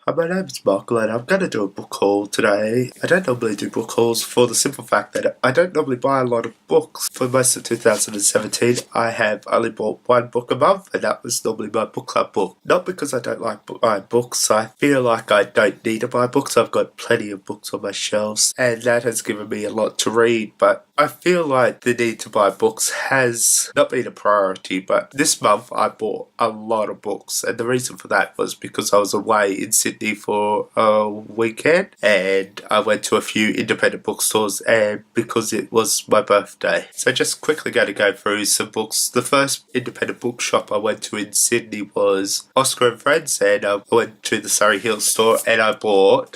Hi, my name's Michael and I'm going to do a book haul today. I don't normally do book hauls for the simple fact that I don't normally buy a lot of books. For most of 2017, I have only bought one book a month, and that was normally my book club book. Not because I don't like buying books, I feel like I don't need to buy books. I've got plenty of books on my shelves, and that has given me a lot to read, but I feel like the need to buy books has not been a priority, but this month I bought a lot of books, and the reason for that was because I was away in Sydney for a weekend, and I went to a few independent bookstores, and because it was my birthday. So just quickly going to go through some books. The first independent bookshop I went to in Sydney was Oscar and Friends, and I went to the Surrey Hills store and I bought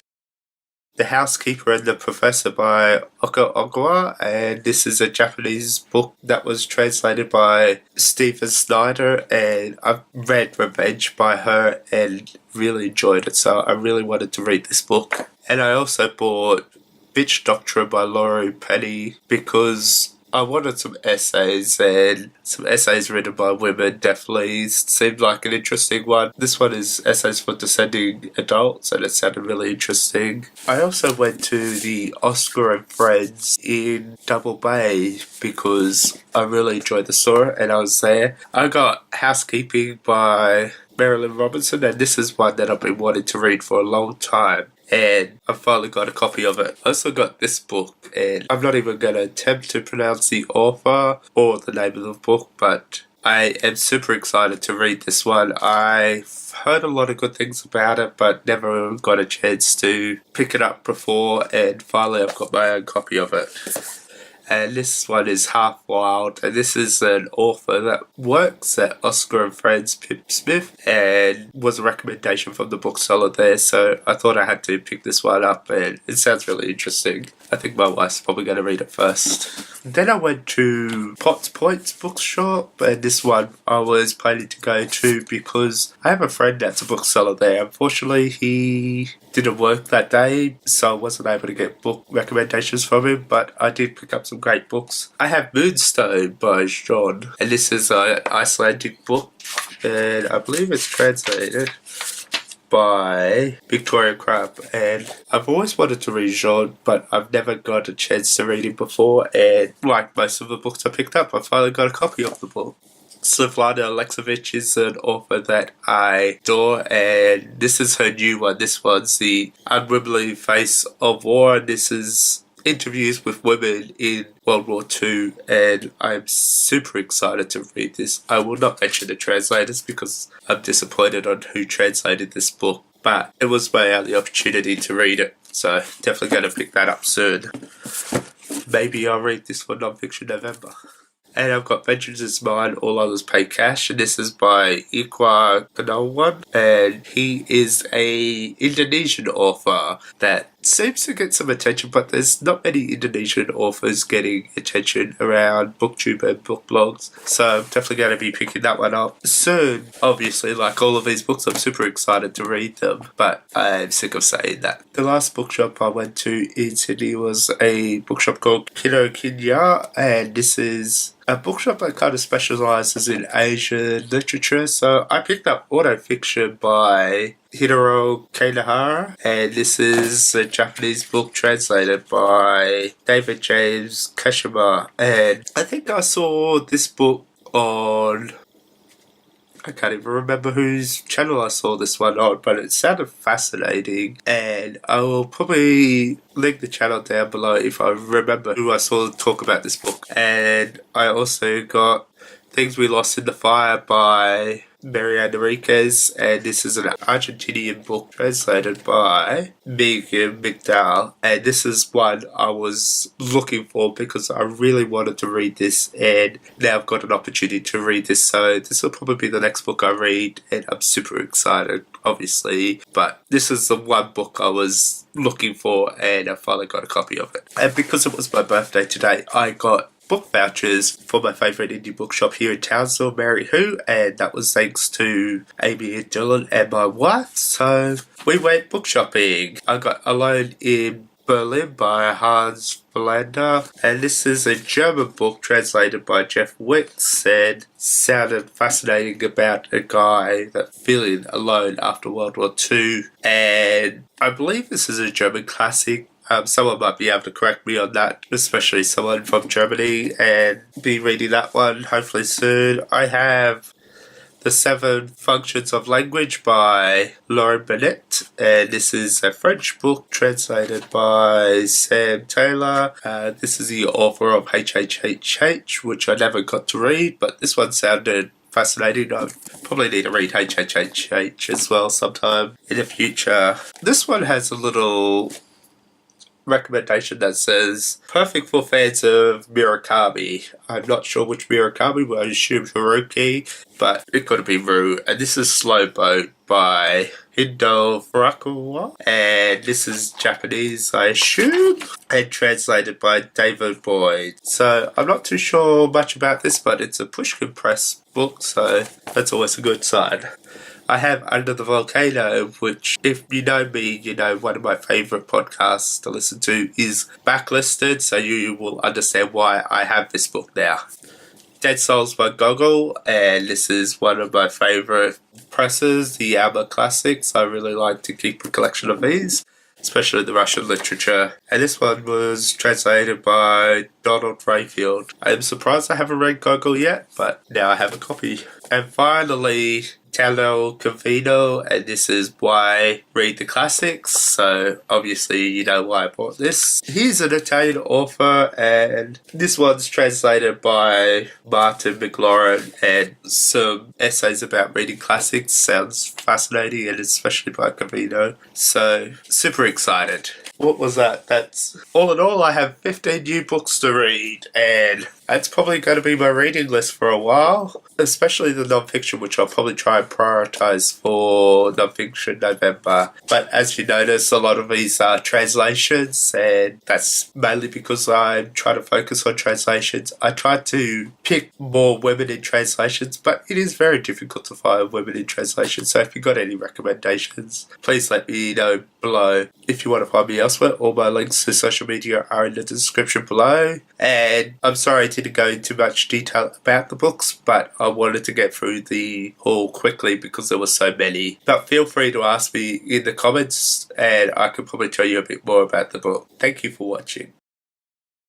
The Housekeeper and the Professor by Oka Ogawa, and this is a Japanese book that was translated by Stephen Snyder, and I've read Revenge by her and really enjoyed it, so I really wanted to read this book. And I also bought Bitch Doctrine by Laurie Penny because I wanted some essays, and some essays written by women definitely seemed like an interesting one. This one is essays for descending adults, and it sounded really interesting. I also went to the Oscar and Friends in Double Bay because I really enjoyed the store, and I was there. I got Housekeeping by Marilyn Robinson, and this is one that I've been wanting to read for a long time, and I finally got a copy of it. I also got this book, and I'm not even going to attempt to pronounce the author or the name of the book, but I am super excited to read this one. I've heard a lot of good things about it, but never got a chance to pick it up before, and finally I've got my own copy of it. And this one is Half Wild, and this is an author that works at Oscar and Friends, Pip Smith, and was a recommendation from the bookseller there, so I thought I had to pick this one up, and it sounds really interesting. I think my wife's probably going to read it first. Then I went to Potts Point's bookshop, and this one I was planning to go to because I have a friend that's a bookseller there. Unfortunately, he didn't work that day, so I wasn't able to get book recommendations from him, but I did pick up some great books. I have Moonstone by John, and this is an Icelandic book, and I believe it's translated by Victoria Crump, and I've always wanted to read Jean, but I've never got a chance to read him before, and like most of the books I picked up, I finally got a copy of the book. Svetlana Alexievich is an author that I adore, and this is her new one. This one's The Unwomanly Face of War, and this is interviews with women in World War II, and I'm super excited to read this. I will not mention the translators because I'm disappointed on who translated this book, but it was my only opportunity to read it, so definitely going to pick that up soon. Maybe I'll read this for Non-Fiction November. And I've got Vengeance is Mine, All Others Pay Cash, and this is by Iqbal Kanawan, and he is a Indonesian author that seems to get some attention, but there's not many Indonesian authors getting attention around BookTube and book blogs, so I'm definitely going to be picking that one up soon. Obviously, like all of these books, I'm super excited to read them, but I'm sick of saying that. The last bookshop I went to in Sydney was a bookshop called Kinokuniya, and this is a bookshop that kind of specialises in Asian literature, so I picked up Autofiction by Hidero Kanehara, and this is a Japanese book translated by David James Kashima, and I think I saw this book on, I can't even remember whose channel I saw this one on, but it sounded fascinating, and I will probably link the channel down below if I remember who I saw talk about this book. And I also got Things We Lost in the Fire by Marianne Enriquez, and this is an Argentinian book translated by Megan McDowell, and this is one I was looking for because I really wanted to read this, and now I've got an opportunity to read this, so this will probably be the next book I read, and I'm super excited, obviously, but this is the one book I was looking for, and I finally got a copy of it. And because it was my birthday today, I got book vouchers for my favourite indie bookshop here in Townsville, Mary Who, and that was thanks to Amy and Dylan and my wife, so we went book shopping. I got Alone in Berlin by Hans Verlander, and this is a German book translated by Jeff Wicks, and sounded fascinating about a guy that's feeling alone after World War II, and I believe this is a German classic. Someone might be able to correct me on that, especially someone from Germany, and be reading that one hopefully soon. I have The Seven Functions of Language by Lauren Bennett, and this is a French book translated by Sam Taylor. This is the author of HHHH, which I never got to read, but this one sounded fascinating. I probably need to read HHHH as well sometime in the future. This one has a little recommendation that says perfect for fans of Murakami. I'm not sure which Murakami, but I assume Haruki, but it could be Ru. And this is Slow Boat by Hindo Furukawa, and this is Japanese, I assume, and translated by David Boyd. So I'm not too sure much about this, but it's a Pushkin Press book, so that's always a good sign. I have Under the Volcano, which, if you know me, you know one of my favourite podcasts to listen to is Backlisted, so you will understand why I have this book now. Dead Souls by Gogol, and this is one of my favourite presses, the Alma Classics. I really like to keep a collection of these, especially the Russian literature. And this one was translated by Donald Rayfield. I am surprised I haven't read Gogol yet, but now I have a copy. And finally, Tello Cavino, and this is Why Read the Classics, so obviously you know why I bought this. He's an Italian author, and this one's translated by Martin McLaurin, and some essays about reading classics. Sounds fascinating, and especially by Cavino, so super excited. What was that? That's all in all, I have 15 new books to read, and that's probably going to be my reading list for a while, especially the non-fiction, which I'll probably try and prioritise for non-fiction November. But as you notice, a lot of these are translations, and that's mainly because I'm trying to focus on translations. I try to pick more women in translations, but it is very difficult to find women in translations, so if you've got any recommendations, please let me know below. If you want to find me elsewhere, all my links to social media are in the description below. And I'm sorry I didn't go into much detail about the books, but I wanted to get through the haul quickly because there were so many. But feel free to ask me in the comments, and I could probably tell you a bit more about the book. Thank you for watching.